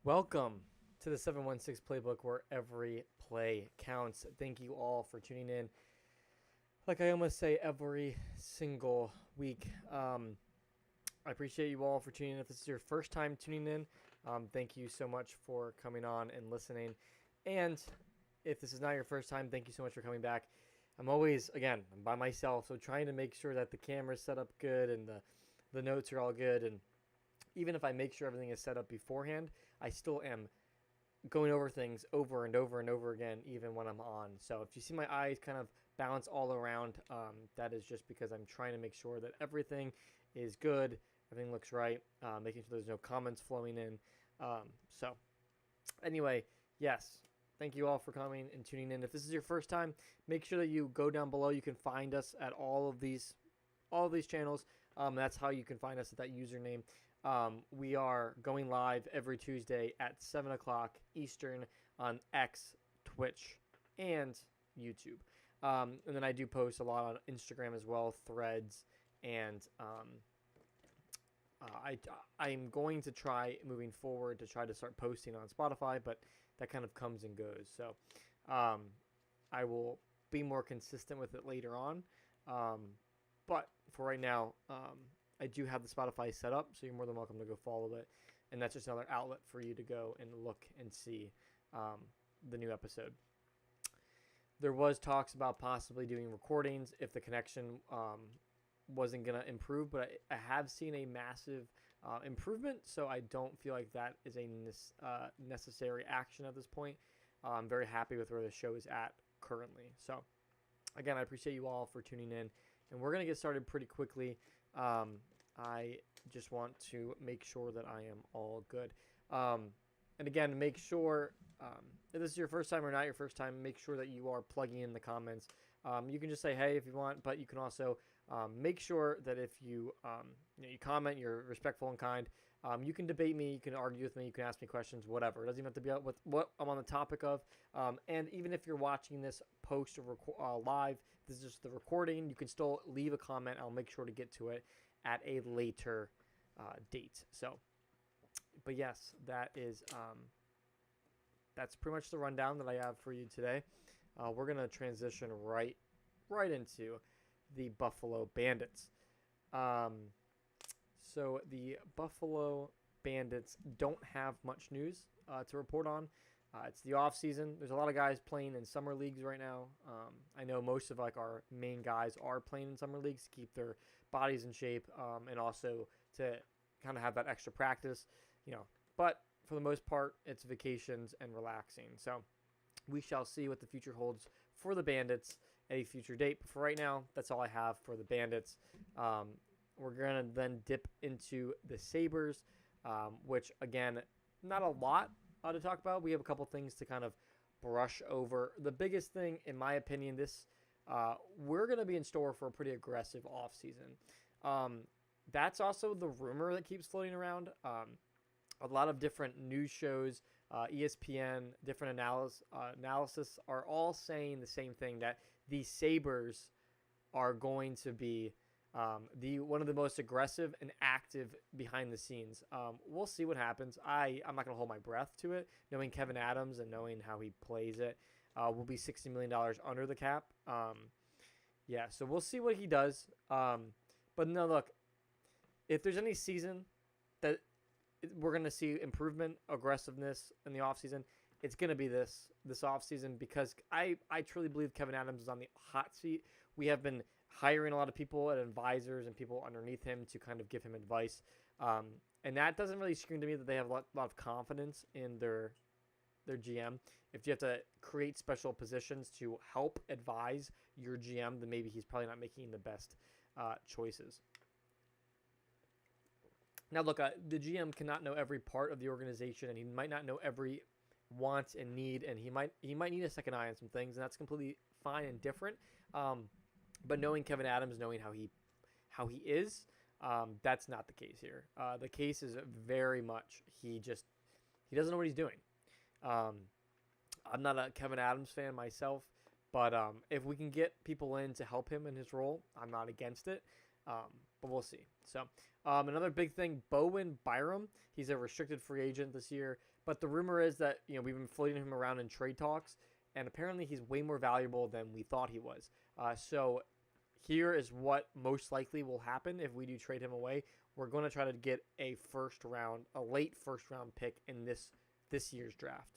Welcome to the 716 Playbook, where every play counts. Thank you all for tuning in. Like I almost say every single week. I appreciate you all for tuning in. If this is your first time tuning in, thank you so much for coming on and listening. And if this is not your first time, thank you so much for coming back. I'm by myself, so trying to make sure that the camera's set up good and the notes are all good. And even if I make sure everything is set up beforehand, I still am going over things over and over and over again, even when I'm on. So if you see my eyes kind of bounce all around, that is just because I'm trying to make sure that everything is good, everything looks right, making sure there's no comments flowing in. So anyway, yes, thank you all for coming and tuning in. If this is your first time, make sure that you go down below. You can find us at all of these channels. That's how you can find us at that username. We are going live every Tuesday at 7 o'clock Eastern on X, Twitch, and YouTube. And then I do post a lot on Instagram as well, Threads, and I'm going to try moving forward to try to start posting on Spotify, but that kind of comes and goes. So I will be more consistent with it later on. But for right now, I do have the Spotify set up, so you're more than welcome to go follow it. And that's just another outlet for you to go and look and see the new episode. There was talks about possibly doing recordings if the connection wasn't going to improve, but I have seen a massive improvement, so I don't feel like that is a necessary action at this point. I'm very happy with where the show is at currently. So, again, I appreciate you all for tuning in, and we're going to get started pretty quickly. I just want to make sure that I am all good. And again, make sure, if this is your first time or not your first time, make sure that you are plugging in the comments. You can just say, hey, if you want, but you can also make sure that if you comment, you're respectful and kind. You can debate me, you can argue with me, you can ask me questions, whatever. It doesn't even have to be with what I'm on the topic of. And even if you're watching this post or live, this is just the recording, you can still leave a comment. I'll make sure to get to it at a later date. So, but yes, that's pretty much the rundown that I have for you today. We're gonna transition right into the Buffalo Bandits. So the Buffalo Bandits don't have much news to report on. It's the off season. There's a lot of guys playing in summer leagues right now. I know most of our main guys are playing in summer leagues to keep their bodies in shape, and also to kind of have that extra practice, But for the most part, it's vacations and relaxing. So we shall see what the future holds for the Bandits at a future date. But for right now, that's all I have for the Bandits. We're going to then dip into the Sabres, which, again, not a lot to talk about. We have a couple things to kind of brush over. The biggest thing, in my opinion, we're going to be in store for a pretty aggressive offseason. That's also the rumor that keeps floating around. A lot of different news shows, ESPN, different analysis are all saying the same thing, that the Sabres are going to be one of the most aggressive and active behind the scenes. We'll see what happens. I'm not going to hold my breath to it, knowing Kevin Adams and knowing how he plays it. Will be $60 million under the cap. So we'll see what he does. But no, look, if there's any season that we're going to see improvement, aggressiveness in the offseason, it's going to be this offseason, because I truly believe Kevin Adams is on the hot seat. We have been hiring a lot of people and advisors and people underneath him to kind of give him advice. And that doesn't really scream to me that they have a lot of confidence in their GM. If you have to create special positions to help advise your GM, then maybe he's probably not making the best choices. Now, look, the GM cannot know every part of the organization, and he might not know every want and need, and he might need a second eye on some things, and that's completely fine and different. But knowing Kevin Adams, knowing how he is, that's not the case here. The case is very much he doesn't know what he's doing. I'm not a Kevin Adams fan myself, but if we can get people in to help him in his role, I'm not against it. but we'll see. So another big thing, Bowen Byram. He's a restricted free agent this year, but the rumor is that we've been floating him around in trade talks, and apparently he's way more valuable than we thought he was. So here is what most likely will happen if we do trade him away. We're going to try to get a late first round pick in this year's draft.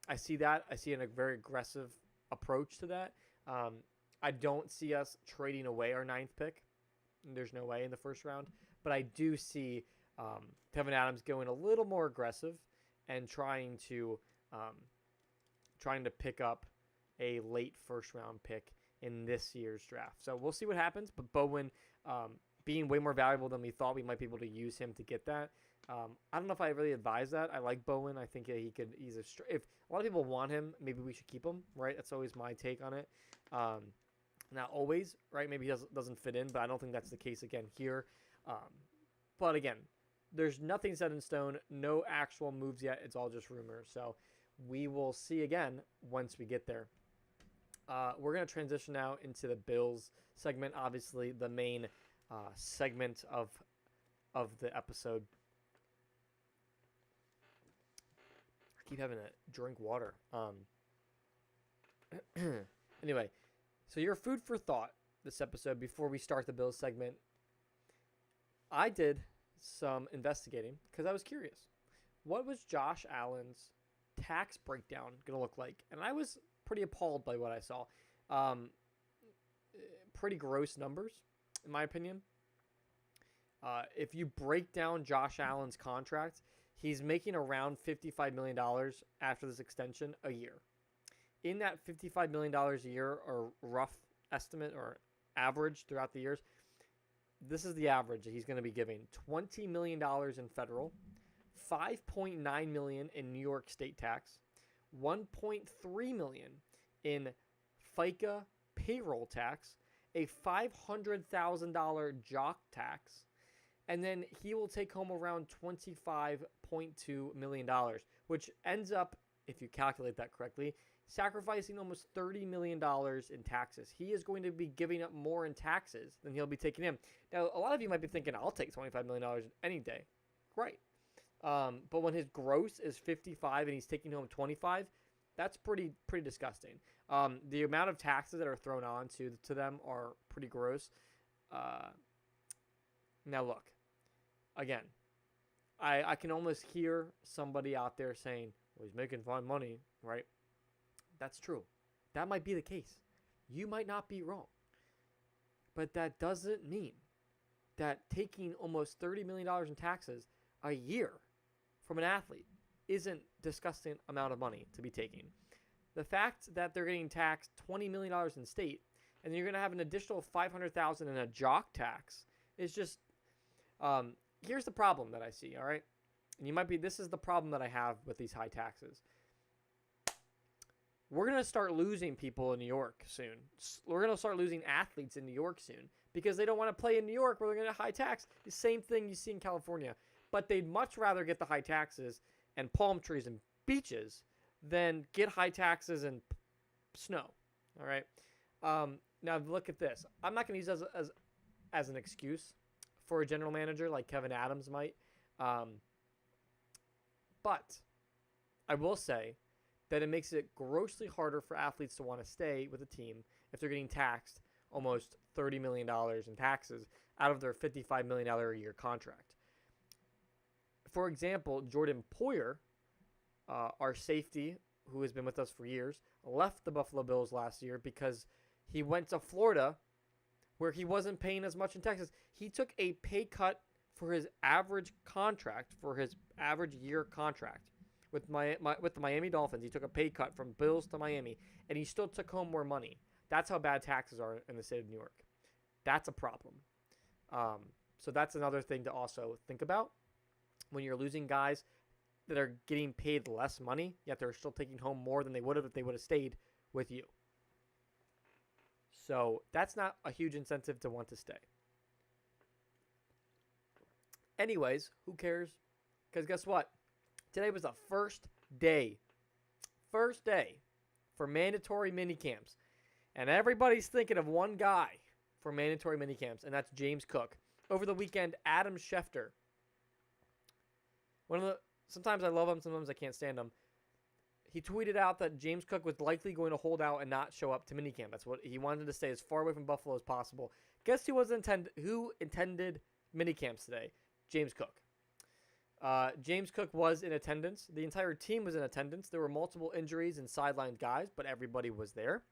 I see that. I see a very aggressive approach to that. I don't see us trading away our 9th pick. There's no way in the first round. But I do see Kevin Adams going a little more aggressive and trying to pick up a late first round pick in this year's draft. So we'll see what happens. But Bowen, being way more valuable than we thought, we might be able to use him to get that. I don't know if I really advise that. I like Bowen. I think he could. If a lot of people want him, maybe we should keep him. Right? That's always my take on it. Not always, right? Maybe he doesn't fit in, but I don't think that's the case again here. But again, there's nothing set in stone. No actual moves yet. It's all just rumors. So we will see again once we get there. We're going to transition now into the Bills segment. Obviously, the main segment of the episode. I keep having to drink water. Anyway, so your food for thought this episode before we start the Bills segment. I did some investigating because I was curious. What was Josh Allen's tax breakdown going to look like? And I was pretty appalled by what I saw. Pretty gross numbers, in my opinion. If you break down Josh Allen's contract, he's making around $55 million after this extension a year. In that $55 million a year, or rough estimate or average throughout the years, this is the average that he's going to be giving. $20 million in federal, $5.9 million in New York state tax, $1.3 million in FICA payroll tax, a $500,000 jock tax, and then he will take home around $25.2 million, which ends up, if you calculate that correctly, sacrificing almost $30 million in taxes. He is going to be giving up more in taxes than he'll be taking in. Now, a lot of you might be thinking, I'll take $25 million any day. Right. But when his gross is 55 and he's taking home 25, that's pretty disgusting. The amount of taxes that are thrown on to them are pretty gross. Now, look. Again, I can almost hear somebody out there saying, well, he's making fine money, right? That's true. That might be the case. You might not be wrong. But that doesn't mean that taking almost $30 million in taxes a year from an athlete isn't disgusting amount of money to be taking. The fact that they're getting taxed $20 million in state, and then you're going to have an additional $500,000 in a jock tax is just, here's the problem that I see, all right? And this is the problem that I have with these high taxes. We're going to start losing people in New York soon. We're going to start losing athletes in New York soon because they don't want to play in New York where they're going to high tax. The same thing you see in California. But they'd much rather get the high taxes and palm trees and beaches than get high taxes and snow. All right? Now, look at this. I'm not going to use this as an excuse for a general manager like Kevin Adams might. But I will say that it makes it grossly harder for athletes to want to stay with a team if they're getting taxed almost $30 million in taxes out of their $55 million a year contract. For example, Jordan Poyer, our safety, who has been with us for years, left the Buffalo Bills last year because he went to Florida where he wasn't paying as much in taxes. He took a pay cut for his average contract, for his average year contract. With the Miami Dolphins, he took a pay cut from Bills to Miami, and he still took home more money. That's how bad taxes are in the state of New York. That's a problem. So that's another thing to also think about. When you're losing guys that are getting paid less money, yet they're still taking home more than they would have if they would have stayed with you. So that's not a huge incentive to want to stay. Anyways, who cares? Because guess what? Today was the first day for mandatory minicamps. And everybody's thinking of one guy for mandatory minicamps, and that's James Cook. Over the weekend, Adam Schefter. Sometimes I love him, sometimes I can't stand him. He tweeted out that James Cook was likely going to hold out and not show up to minicamp. That's what he wanted to stay as far away from Buffalo as possible. Guess who attended minicamps today? James Cook. James Cook was in attendance. The entire team was in attendance. There were multiple injuries and sidelined guys, but everybody was there.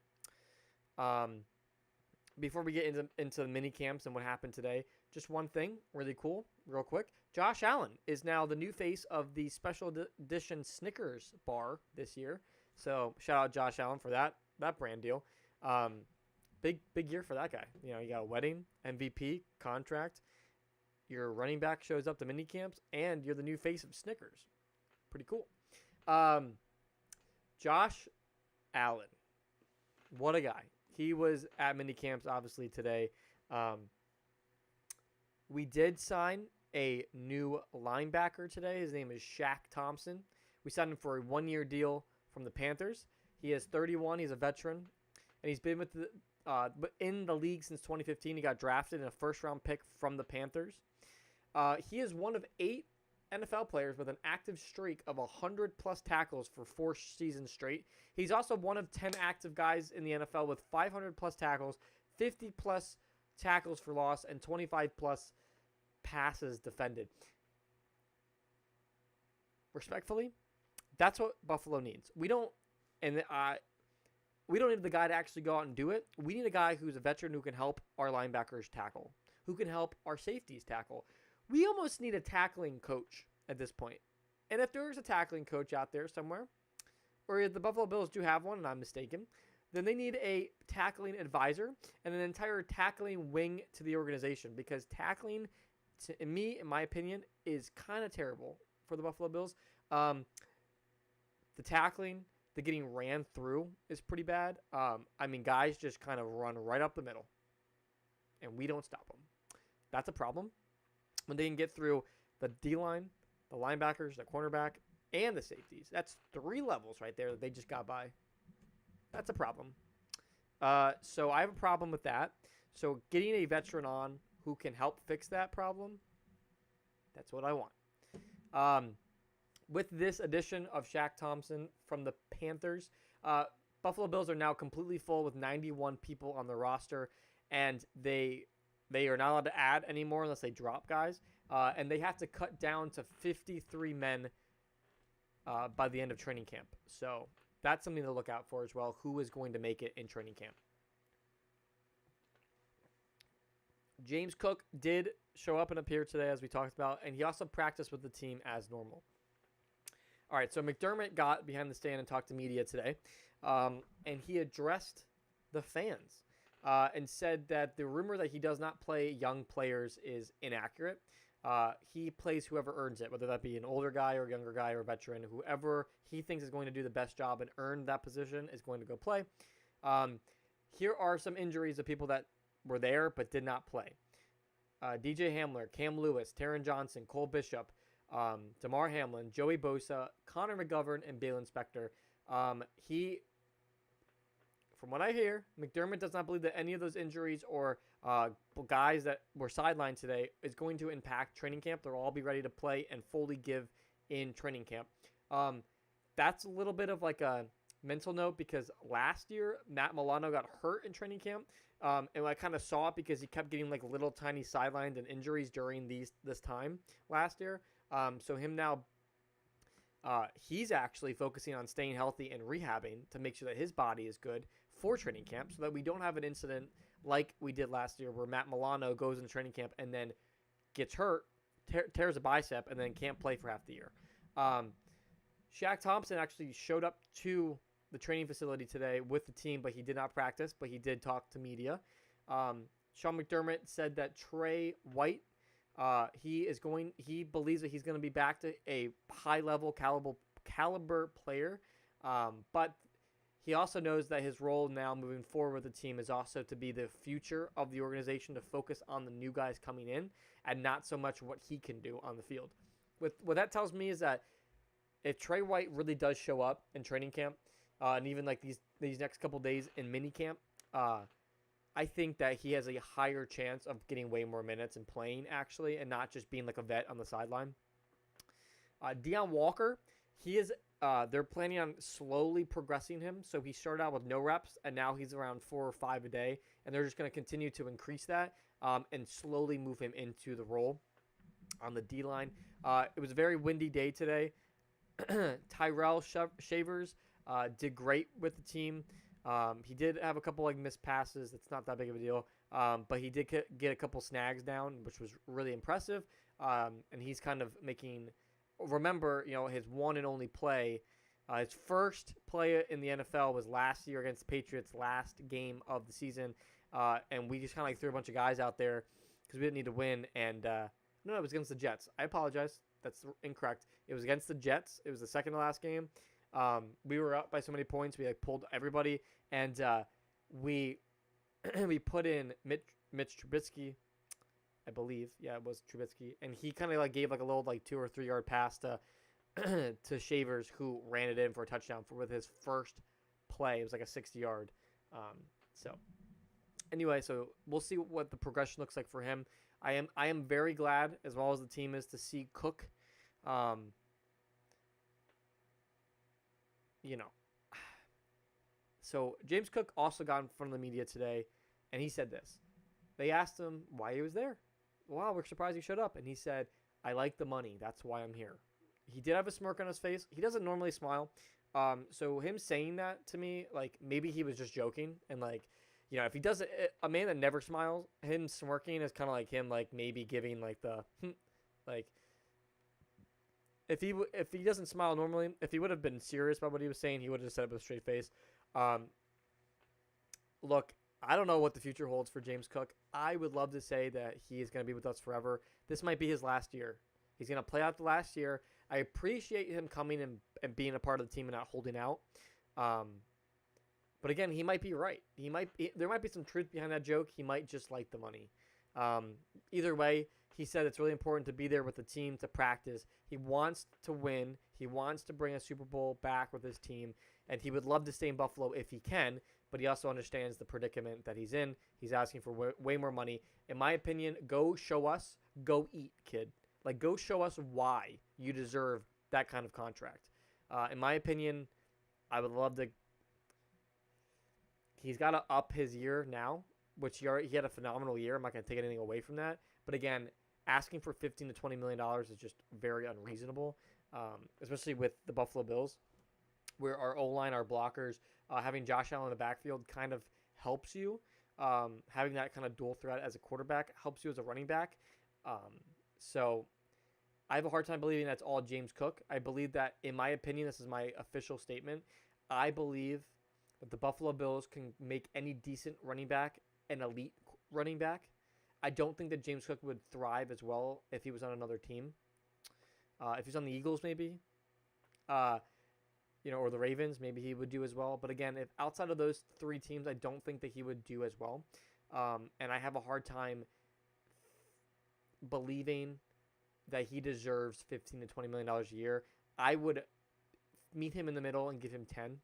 Before we get into the mini camps and what happened today, just one thing, really cool, real quick. Josh Allen is now the new face of the special edition Snickers bar this year. So shout out Josh Allen for that brand deal. Big year for that guy. You know, you got a wedding, MVP, contract. Your running back shows up to mini camps, and you're the new face of Snickers. Pretty cool. Josh Allen, what a guy. He was at mini camps, obviously, today. We did sign a new linebacker today. His name is Shaq Thompson. We signed him for a 1-year deal from the Panthers. He is 31. He's a veteran, and he's been in the league since 2015. He got drafted in a first-round pick from the Panthers. He is one of 8 NFL players with an active streak of 100-plus tackles for 4 seasons straight. He's also one of 10 active guys in the NFL with 500-plus tackles, 50-plus tackles for loss, and 25-plus passes defended. Respectfully, that's what Buffalo needs. We don't need the guy to actually go out and do it. We need a guy who's a veteran who can help our linebackers tackle, who can help our safeties tackle. We almost need a tackling coach at this point. And if there is a tackling coach out there somewhere, or if the Buffalo Bills do have one and I'm mistaken, then they need a tackling advisor and an entire tackling wing to the organization, because tackling, in my opinion, is kind of terrible for the Buffalo Bills. The tackling, the getting ran through is pretty bad. Guys just kind of run right up the middle, and we don't stop them. That's a problem. When they can get through the D-line, the linebackers, the cornerback, and the safeties. That's 3 levels right there that they just got by. That's a problem. So I have a problem with that. So getting a veteran on who can help fix that problem, that's what I want. With this addition of Shaq Thompson from the Panthers, Buffalo Bills are now completely full with 91 people on the roster, and they are not allowed to add anymore unless they drop guys. And they have to cut down to 53 men by the end of training camp. So that's something to look out for as well. Who is going to make it in training camp? James Cook did show up and appear today, as we talked about, and he also practiced with the team as normal. All right, so McDermott got behind the stand and talked to media today, and he addressed the fans. And said that the rumor that he does not play young players is inaccurate. He plays whoever earns it, whether that be an older guy or a younger guy or a veteran. Whoever he thinks is going to do the best job and earn that position is going to go play. Here are some injuries of people that were there but did not play. DJ Hamler, Cam Lewis, Taron Johnson, Cole Bishop, Damar Hamlin, Joey Bosa, Connor McGovern, and Balin Spector. From what I hear, McDermott does not believe that any of those injuries or guys that were sidelined today is going to impact training camp. They'll all be ready to play and fully give in training camp. That's a little bit of like a mental note, because last year, Matt Milano got hurt in training camp. And I kind of saw it because he kept getting like little tiny sidelines and injuries during this time last year. So him now, he's actually focusing on staying healthy and rehabbing to make sure that his body is good for training camp, so that we don't have an incident like we did last year where Matt Milano goes into training camp and then gets hurt, tears a bicep, and then can't play for half the year. Shaq Thompson actually showed up to the training facility today with the team, but he did not practice, but he did talk to media. Sean McDermott said that Trey White, he believes that he's going to be back to a high-level caliber player, but he also knows that his role now moving forward with the team is also to be the future of the organization, to focus on the new guys coming in and not so much what he can do on the field. What that tells me is that if Trey White really does show up in training camp, and even like these next couple days in minicamp, I think that he has a higher chance of getting way more minutes and playing actually, and not just being like a vet on the sideline. Deion Walker, he is. They're planning on slowly progressing him. So he started out with no reps, and now he's around 4 or 5 a day, and they're just going to continue to increase that and slowly move him into the role on the D line. It was a very windy day today. Tyrell Shavers did great with the team. He did have a couple like missed passes. It's not that big of a deal, but he did get a couple snags down, which was really impressive. And he's kind of making. Remember, his one and only play, his first play in the NFL was last year against the Patriots, last game of the season, and we just kind of like threw a bunch of guys out there because we didn't need to win. And no, it was against the Jets. I apologize. That's incorrect. It was against the Jets. It was the second to last game. We were up by so many points. We like pulled everybody, and we we put in Mitch Trubisky, I believe. Yeah, it was Trubisky, and he kind of like gave like a little like 2 or 3 yard pass to to Shavers, who ran it in for a touchdown with his first play. It was like a 60-yard. So anyway, so we'll see what the progression looks like for him. I am very glad, as well as the team is, to see Cook. So James Cook also got in front of the media today, and he said this. They asked him why he was there. Wow, we're surprised he showed up. And he said, I like the money. That's why I'm here. He did have a smirk on his face. He doesn't normally smile. So him saying that to me, like, maybe he was just joking. And, like, if he doesn't, a man that never smiles, him smirking is kind of like him, like, maybe giving, like, the, like, if he doesn't smile normally, if he would have been serious about what he was saying, he would have just said it with a straight face. Look, I don't know what the future holds for James Cook. I would love to say that he is going to be with us forever. This might be his last year. He's going to play out the last year. I appreciate him coming and being a part of the team and not holding out. But again, he might be right. There might be some truth behind that joke. He might just like the money. Either way, he said it's really important to be there with the team to practice. He wants to win. He wants to bring a Super Bowl back with his team, and he would love to stay in Buffalo if he can, but he also understands the predicament that he's in. He's asking for way more money. In my opinion, go show us. Go eat, kid. Like, go show us why you deserve that kind of contract. In my opinion, I would love to. He's got to up his year now, which he had a phenomenal year. I'm not going to take anything away from that. But again, asking for $15 to $20 million is just very unreasonable, especially with the Buffalo Bills, where our O-line, our blockers, having Josh Allen in the backfield kind of helps you. Having that kind of dual threat as a quarterback helps you as a running back. So I have a hard time believing that's all James Cook. I believe that, in my opinion, this is my official statement, I believe that the Buffalo Bills can make any decent running back an elite running back. I don't think that James Cook would thrive as well if he was on another team. If he's on the Eagles, maybe, or the Ravens, maybe he would do as well. But again, if outside of those 3 teams, I don't think that he would do as well. And I have a hard time believing that he deserves $15 to $20 million a year. I would meet him in the middle and give him 10,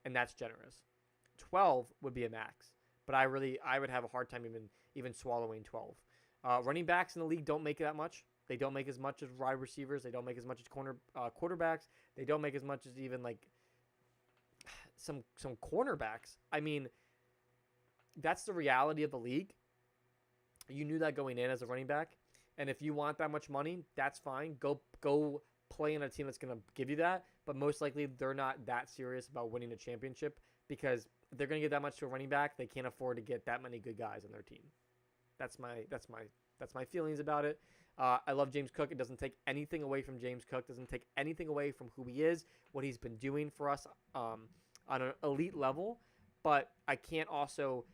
and that's generous. 12 would be a max, but I would have a hard time even swallowing 12. Running backs in the league don't make that much. They don't make as much as wide receivers. They don't make as much as quarterbacks. They don't make as much as even like some cornerbacks. I mean, that's the reality of the league. You knew that going in as a running back. And if you want that much money, that's fine. Go play in a team that's going to give you that. But most likely they're not that serious about winning a championship, because if they're going to get that much to a running back, they can't afford to get that many good guys on their team. That's my feelings about it. I love James Cook. It doesn't take anything away from James Cook. Doesn't take anything away from who he is, what he's been doing for us on an elite level. But I can't also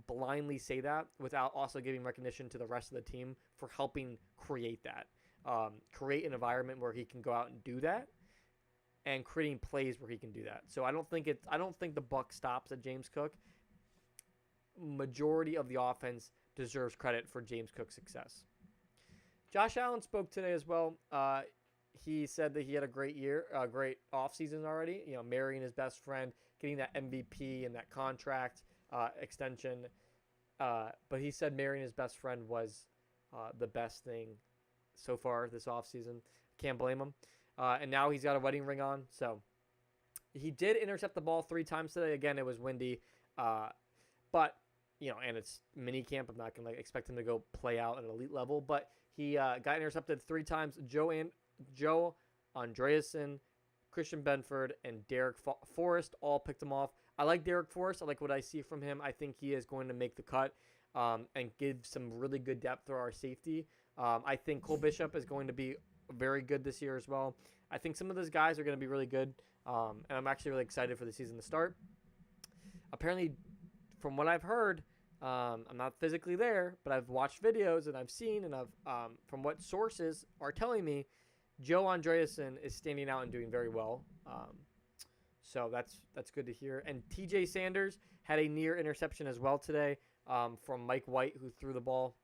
blindly say that without also giving recognition to the rest of the team for helping create that. Create an environment where he can go out and do that, and creating plays where he can do that. So I don't think the buck stops at James Cook. Majority of the offense deserves credit for James Cook's success. Josh Allen spoke today as well. He said that he had a great year, a great offseason already, marrying his best friend, getting that MVP and that contract extension. But he said marrying his best friend was the best thing so far this offseason. Can't blame him. And now he's got a wedding ring on. So he did intercept the ball 3 times today. Again, it was windy. But, and it's minicamp. I'm not going to expect him to go play out at an elite level. But he got intercepted 3 times. Joe Andreasen, Christian Benford, and Derek Forrest all picked him off. I like Derek Forrest. I like what I see from him. I think he is going to make the cut and give some really good depth for our safety. I think Cole Bishop is going to be very good this year as well. I think some of those guys are going to be really good, and I'm actually really excited for the season to start. Apparently, from what I've heard, I'm not physically there, but I've watched videos and I've seen, and from what sources are telling me, Joe Andreasen is standing out and doing very well. So that's good to hear. And TJ Sanders had a near interception as well today from Mike White, who threw the ball.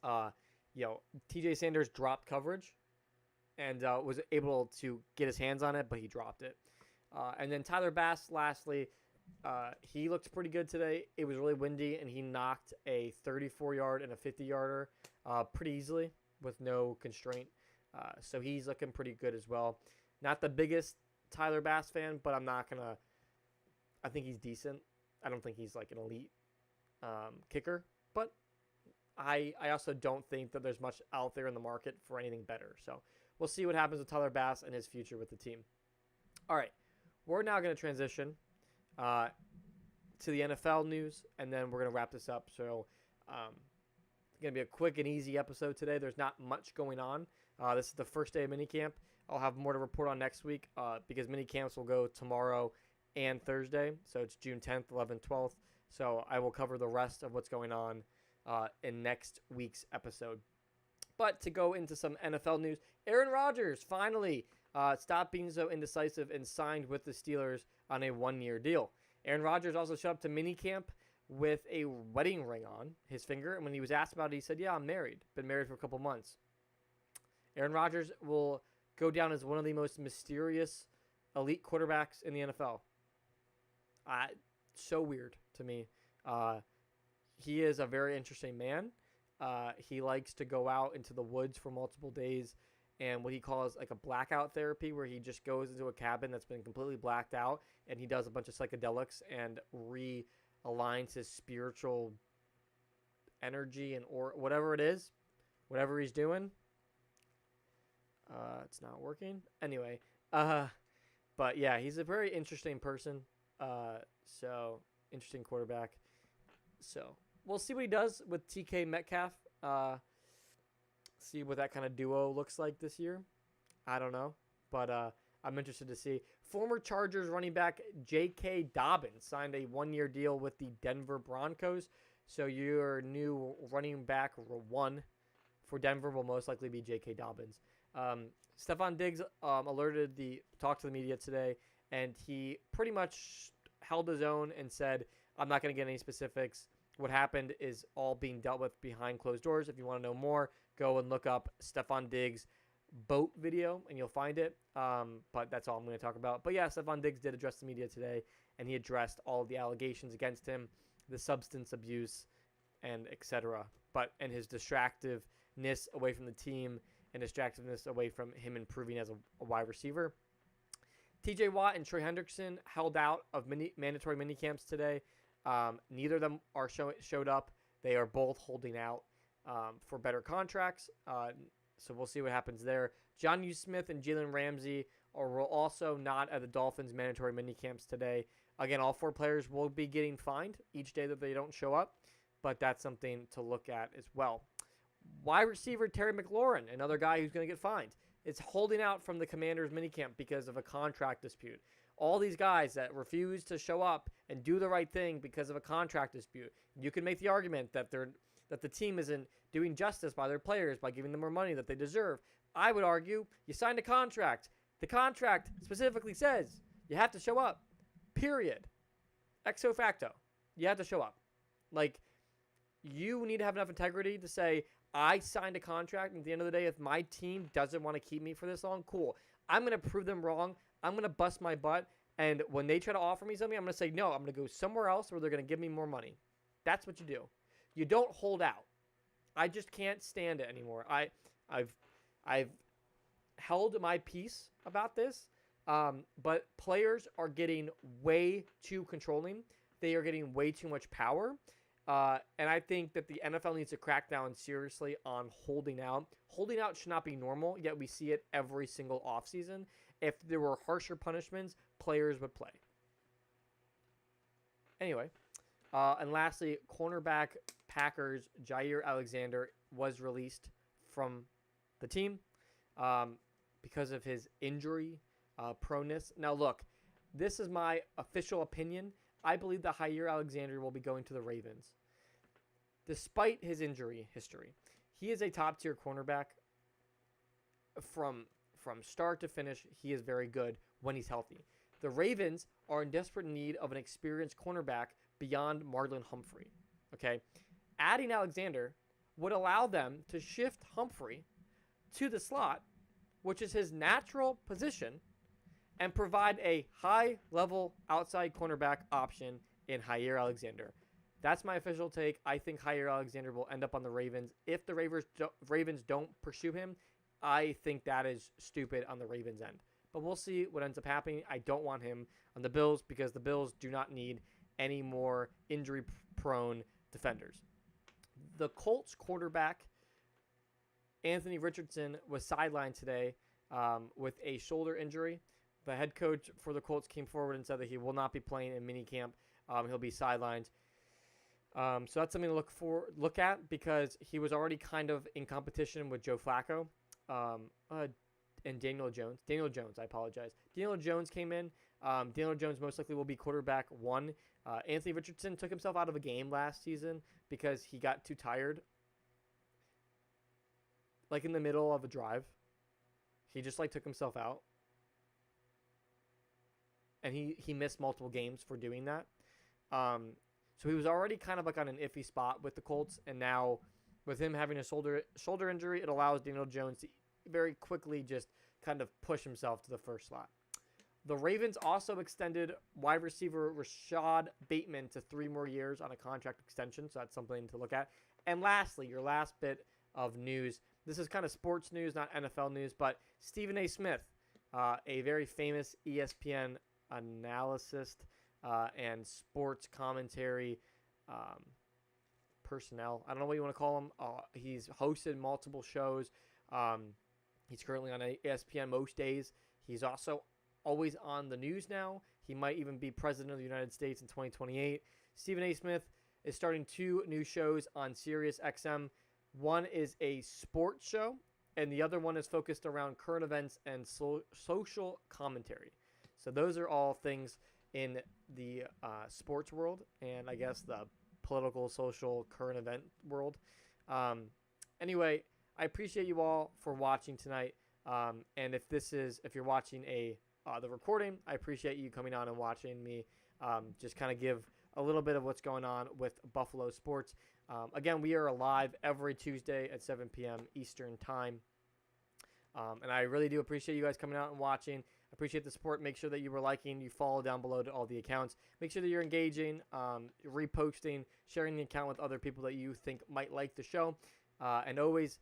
TJ Sanders dropped coverage and was able to get his hands on it, but he dropped it. And then Tyler Bass, lastly, he looked pretty good today. It was really windy, and he knocked a 34-yard and a 50-yarder pretty easily with no constraint. So he's looking pretty good as well. Not the biggest Tyler Bass fan, but I think he's decent. I don't think he's like an elite kicker, but I also don't think that there's much out there in the market for anything better. So we'll see what happens with Tyler Bass and his future with the team. All right, we're now going to transition to the NFL news, and then we're going to wrap this up. So it's going to be a quick and easy episode today. There's not much going on. This is the first day of minicamp. I'll have more to report on next week because minicamps will go tomorrow and Thursday. So it's June 10th, 11th, 12th. So I will cover the rest of what's going on in next week's episode. But to go into some NFL news, Aaron Rodgers finally stopped being so indecisive and signed with the Steelers on a 1-year deal. Aaron Rodgers also showed up to minicamp with a wedding ring on his finger. And when he was asked about it, he said, "Yeah, I'm married. Been married for a couple months." Aaron Rodgers will go down as one of the most mysterious elite quarterbacks in the NFL. So weird to me. He is a very interesting man. He likes to go out into the woods for multiple days and what he calls like a blackout therapy, where he just goes into a cabin that's been completely blacked out and he does a bunch of psychedelics and realigns his spiritual energy or whatever it is, whatever he's doing. It's not working. Anyway, but yeah, he's a very interesting person. So interesting quarterback. So we'll see what he does with TK Metcalf. See what that kind of duo looks like this year. I don't know, but I'm interested to see. Former Chargers running back J.K. Dobbins signed a 1-year deal with the Denver Broncos. So your new running back 1 for Denver will most likely be J.K. Dobbins. Stephon Diggs talked to the media today, and he pretty much held his own and said, "I'm not going to get any specifics. What happened is all being dealt with behind closed doors. If you want to know more, go and look up Stephon Diggs boat video, and you'll find it." But that's all I'm going to talk about. But yeah, Stephon Diggs did address the media today, and he addressed all of the allegations against him, the substance abuse, and etc. And his distractiveness away from the team and distractiveness away from him improving as a wide receiver. TJ Watt and Trey Hendrickson held out of mandatory minicamps today. Neither of them showed up. They are both holding out for better contracts. So we'll see what happens there. Jonnu Smith and Jalen Ramsey are also not at the Dolphins' mandatory minicamps today. Again, all 4 players will be getting fined each day that they don't show up, but that's something to look at as well. Wide receiver Terry McLaurin, another guy who's going to get fined, is holding out from the Commanders' minicamp because of a contract dispute. All these guys that refuse to show up and do the right thing because of a contract dispute. You can make the argument that the team isn't doing justice by their players by giving them more money that they deserve. I would argue you signed a contract. The contract specifically says you have to show up. Period. Exo facto. You have to show up. Like, you need to have enough integrity to say, I signed a contract, and at the end of the day, if my team doesn't want to keep me for this long, cool. I'm going to prove them wrong. I'm going to bust my butt, and when they try to offer me something, I'm going to say, no, I'm going to go somewhere else where they're going to give me more money. That's what you do. You don't hold out. I just can't stand it anymore. I've held my peace about this, but players are getting way too controlling. They are getting way too much power. And I think that the NFL needs to crack down seriously on holding out. Holding out should not be normal, yet we see it every single offseason. If there were harsher punishments, players would play. Anyway, and lastly, cornerback Packers Jair Alexander was released from the team because of his injury proneness. Now, look, this is my official opinion. I believe that Jair Alexander will be going to the Ravens. Despite his injury history, he is a top-tier cornerback. From start to finish, he is very good when he's healthy. The Ravens are in desperate need of an experienced cornerback beyond Marlon Humphrey. Okay? Adding Alexander would allow them to shift Humphrey to the slot, which is his natural position, and provide a high-level outside cornerback option in Jair Alexander. That's my official take. I think Jair Alexander will end up on the Ravens. If the Ravens don't pursue him, I think that is stupid on the Ravens' end. But we'll see what ends up happening. I don't want him on the Bills because the Bills do not need any more injury-prone defenders. The Colts quarterback, Anthony Richardson, was sidelined today with a shoulder injury. The head coach for the Colts came forward and said that he will not be playing in minicamp. He'll be sidelined. So that's something to look at because he was already kind of in competition with Joe Flacco and Daniel Jones. Daniel Jones, I apologize. Daniel Jones came in. Daniel Jones most likely will be quarterback 1. Anthony Richardson took himself out of a game last season because he got too tired. Like in the middle of a drive. He just took himself out. And he missed multiple games for doing that. So he was already kind of on an iffy spot with the Colts. And now with him having a shoulder injury, it allows Daniel Jones to very quickly just kind of push himself to the first slot. The Ravens also extended wide receiver Rashad Bateman to 3 more years on a contract extension. So that's something to look at. And lastly, your last bit of news. This is kind of sports news, not NFL news. But Stephen A. Smith, a very famous ESPN analyst and sports commentary personnel. I don't know what you want to call him. He's hosted multiple shows. He's currently on ESPN most days. He's also always on the news now. He might even be president of the United States in 2028. Stephen A. Smith is starting 2 new shows on Sirius XM. One is a sports show, and the other one is focused around current events and social commentary. So those are all things in the sports world and I guess the political, social, current event world. Anyway, I appreciate you all for watching tonight. And if you're watching the recording, I appreciate you coming on and watching me just kind of give a little bit of what's going on with Buffalo sports. Again, we are live every Tuesday at 7 p.m. Eastern time. And I really do appreciate you guys coming out and watching. Appreciate the support. Make sure that you were liking, you follow down below to all the accounts. Make sure that you're engaging, reposting, sharing the account with other people that you think might like the show. And always,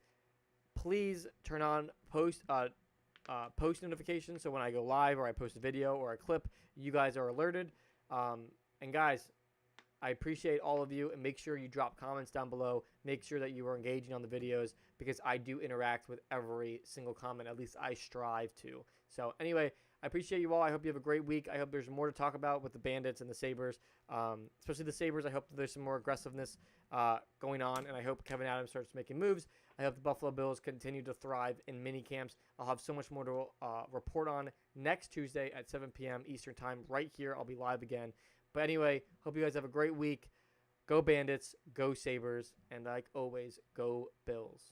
please turn on post notifications so when I go live or I post a video or a clip, you guys are alerted. And guys, I appreciate all of you, and make sure you drop comments down below. Make sure that you are engaging on the videos because I do interact with every single comment. At least I strive to. So anyway, I appreciate you all. I hope you have a great week. I hope there's more to talk about with the Bandits and the Sabres, especially the Sabres. I hope that there's some more aggressiveness going on, and I hope Kevin Adams starts making moves. I hope the Buffalo Bills continue to thrive in mini camps. I'll have so much more to report on next Tuesday at 7 p.m. Eastern time right here. I'll be live again. But anyway, hope you guys have a great week. Go Bandits, go Sabres, and like always, go Bills.